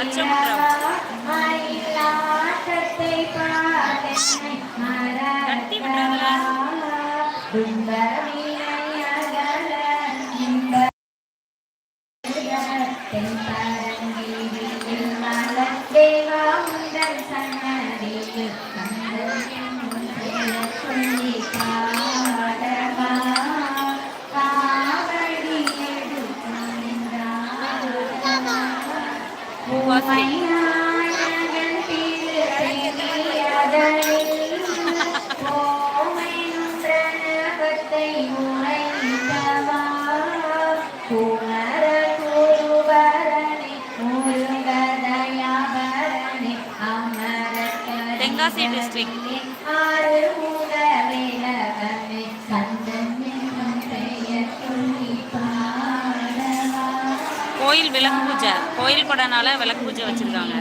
பச்சைமுன்றம் கட்டி விட்டுறாங்களா? தென்காசி டிஸ்ட்ரிக்ட். கோயில் விளக்கு பூஜை, கோயில் கொடனால விளக்கு பூஜை வச்சிருக்காங்க.